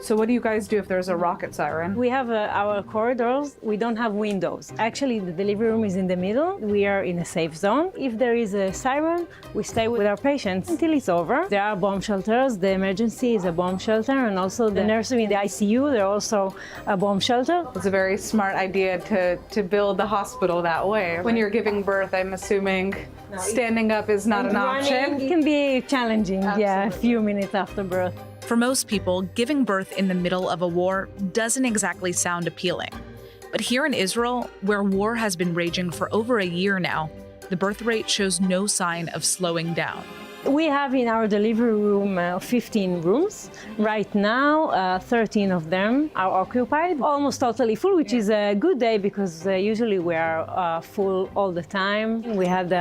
So what do you guys do if there's a rocket siren? We have our corridors. We don't have windows. Actually, the delivery room is in the middle. We are in a safe zone. If there is a siren, we stay with our patients until it's over. There are bomb shelters. The emergency is a bomb shelter, and also the nursery in the ICU, they're also a bomb shelter. It's a very smart idea to build the hospital that way. When you're giving birth, I'm assuming standing up is not an option. It can be challenging, yeah, a few minutes after birth. For most people, giving birth in the middle of a war doesn't exactly sound appealing. But here in Israel, where war has been raging for over a year now, the birth rate shows no sign of slowing down. We have in our delivery room 15 rooms. Right now, 13 of them are occupied, almost totally full, which is a good day because usually we are full all the time. We had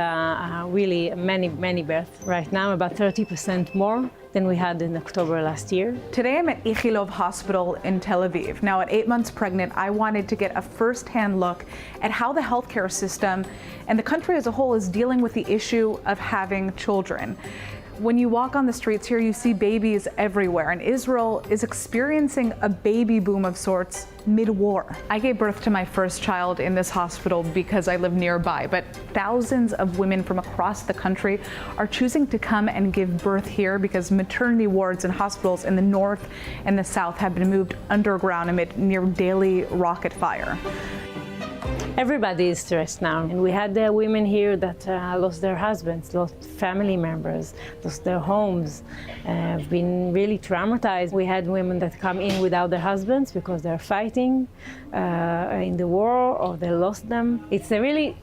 really many births. Right now, about 30% more than we had in October last year. Today I'm at Ichilov Hospital in Tel Aviv. Now at 8 months pregnant, I wanted to get a first-hand look at how the healthcare system and the country as a whole is dealing with the issue of having children. When you walk on the streets here, you see babies everywhere, and Israel is experiencing a baby boom of sorts mid-war. I gave birth to my first child in this hospital because I live nearby, but thousands of women from across the country are choosing to come and give birth here because maternity wards and hospitals in the north and the south have been moved underground amid near daily rocket fire. Everybody is stressed now, and we had women here that lost their husbands, lost family members, lost their homes, have been really traumatized. We had women that come in without their husbands because they're fighting in the war or they lost them. It's a really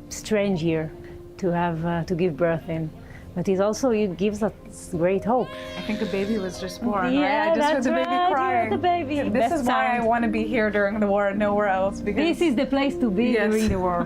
strange year to have to give birth in. But it gives us great hope. I think a baby was just born, yeah, right? I just heard the baby crying. The baby. This is why I want to be here during the war and nowhere else. Because this is the place to be during the war.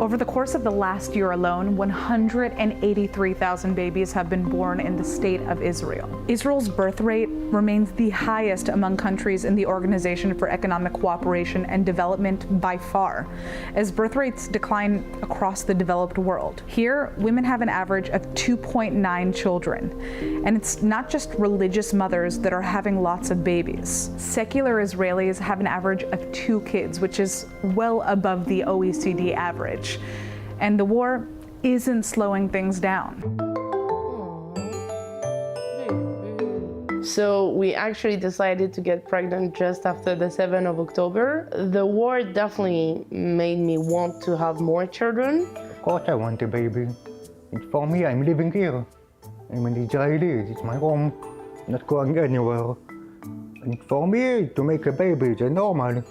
Over the course of the last year alone, 183,000 babies have been born in the state of Israel. Israel's birth rate remains the highest among countries in the Organization for Economic Cooperation and Development by far, as birth rates decline across the developed world. Here, women have an average of 2.9 children, and it's not just religious mothers that are having lots of babies. Secular Israelis have an average of 2 kids, which is well above the OECD average. And the war isn't slowing things down. So we actually decided to get pregnant just after the 7th of October. The war definitely made me want to have more children. Of course I want a baby. For me, I'm living here. I'm an Israeli, it's my home, not going anywhere. And for me, to make a baby is normal.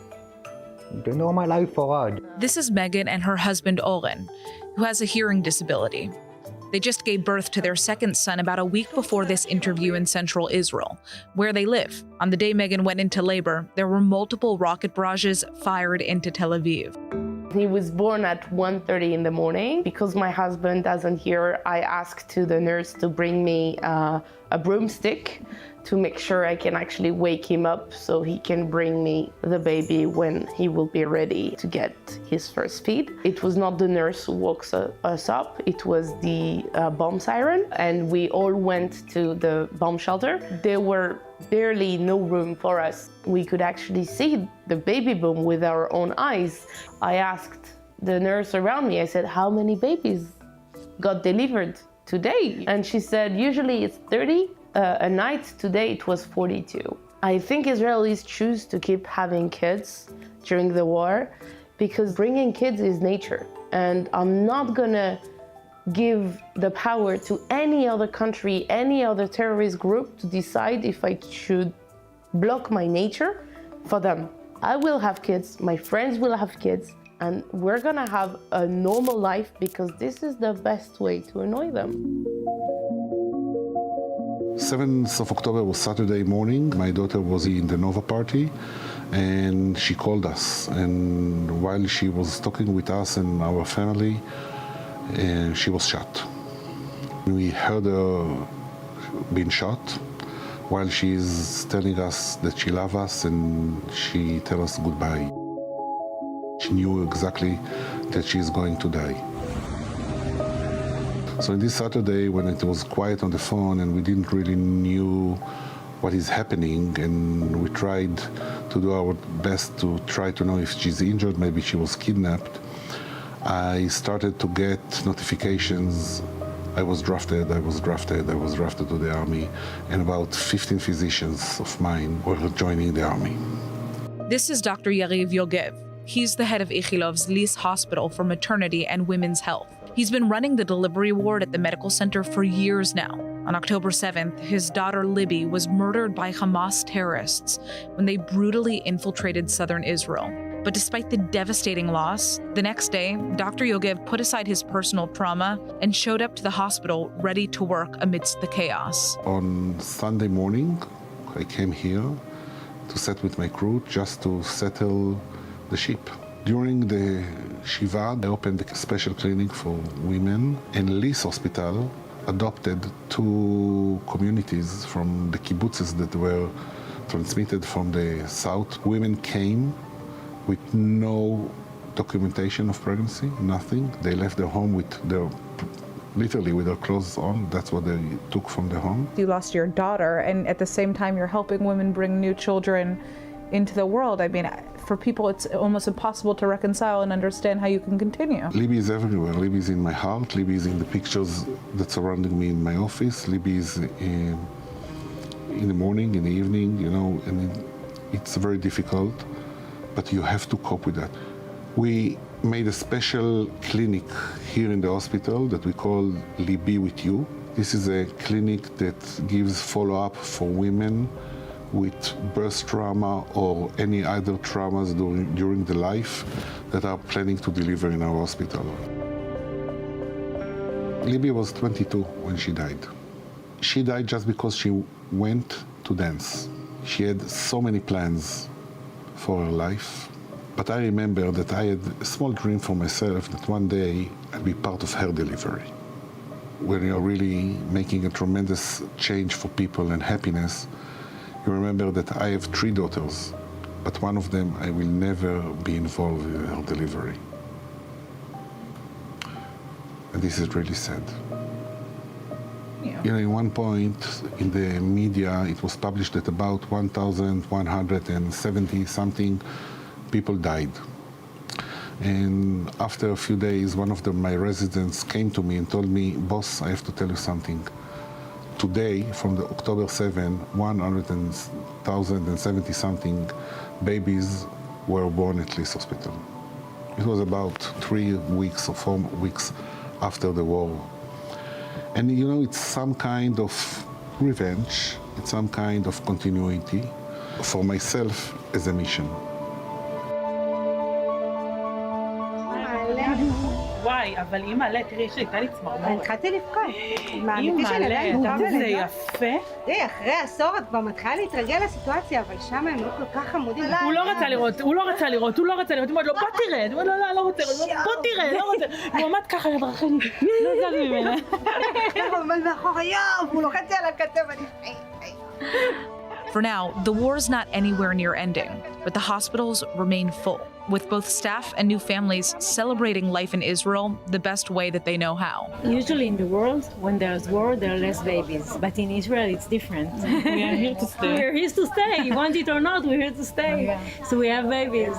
The normal life for us. This is Megan and her husband Oren, who has a hearing disability. They just gave birth to their second son about a week before this interview in central Israel, where they live. On the day Megan went into labor, there were multiple rocket barrages fired into Tel Aviv. He was born at 1:30 in the morning. Because my husband isn't here, I asked to the nurse to bring me a broomstick to make sure I can actually wake him up so he can bring me the baby when he will be ready to get his first feed. It was not the nurse who woke us up, it was the bomb siren, and we all went to the bomb shelter. There were barely no room for us. We could actually see the baby boom with our own eyes. I asked the nurse around me, I said, how many babies got delivered today? And she said, usually it's 30 a night. Today it was 42. I think Israelis choose to keep having kids during the war because bringing kids is nature. And I'm not gonna give the power to any other country, any other terrorist group to decide if I should block my nature for them. I will have kids, my friends will have kids, and we're gonna have a normal life because this is the best way to annoy them. 7th of October was Saturday morning. My daughter was in the Nova party and she called us. And while she was talking with us and our family, she was shot. We heard her being shot while she's telling us that she loves us and she tells us goodbye. She knew exactly that she's going to die. So in this Saturday, when it was quiet on the phone and we didn't really knew what is happening, and we tried to do our best to try to know if she's injured, maybe she was kidnapped. I started to get notifications. I was drafted to the army, and about 15 physicians of mine were joining the army. This is Dr. Yariv Yogev. He's the head of Ichilov's Lis Hospital for Maternity and Women's Health. He's been running the delivery ward at the medical center for years now. On October 7th, his daughter Libby was murdered by Hamas terrorists when they brutally infiltrated southern Israel. But despite the devastating loss, the next day, Dr. Yogev put aside his personal trauma and showed up to the hospital ready to work amidst the chaos. On Sunday morning, I came here to sit with my crew just to settle the ship. During the Shiva, I opened a special clinic for women, and Lis Hospital adopted 2 communities from the kibbutzes that were transmitted from the south. Women came with no documentation of pregnancy, nothing. They left their home with literally with their clothes on. That's what they took from the home. You lost your daughter, and at the same time you're helping women bring new children into the world. I mean, for people it's almost impossible to reconcile and understand how you can continue. Libby is everywhere. Libby is in my heart. Libby is in the pictures that surrounding me in my office. Libby is in the morning, in the evening, and it's very difficult, but you have to cope with that. We made a special clinic here in the hospital that we call Libby with You. This is a clinic that gives follow-up for women with birth trauma or any other traumas during the life that are planning to deliver in our hospital. Libby was 22 when she died. She died just because she went to dance. She had so many plans for her life, but I remember that I had a small dream for myself that one day I'd be part of her delivery. When you're really making a tremendous change for people and happiness, you remember that I have 3 daughters, but one of them I will never be involved in her delivery. And this is really sad. Yeah. In one point in the media, it was published that about 1,170 something people died. And after a few days, one of my residents came to me and told me, "Boss, I have to tell you something. Today, from the October 7, 100,070 something babies were born at Lis Hospital." It was about 3 weeks or 4 weeks after the war. And it's some kind of revenge, it's some kind of continuity for myself as a mission. וואי, אבל היא מלא, תראי, יש לי, הייתה לי צמרמורת. התחלתי לבכות. היא מהאמיתי של עליי, מלא, זה יפה. תראי, אחרי עשור את כבר מתחילה להתרגל לסיטואציה, אבל שם הם לא כל כך חמודים. הוא לא רצה לראות, הוא לא רצה לראות. היא אומרת לו, בוא תראה. הוא אומר, לא רוצה, בוא תראה, לא רוצה. הוא עמד ככה, רחלי, לא זז ממנה. אבל מאחורה, והוא לוחץ לי על הכתב, אני... For now, the war is not anywhere near ending, but the hospitals remain full, with both staff and new families celebrating life in Israel the best way that they know how. Usually in the world, when there's war, there are less babies. But in Israel, it's different. We are here to stay. We're here to stay. You want it or not, we're here to stay. So we have babies.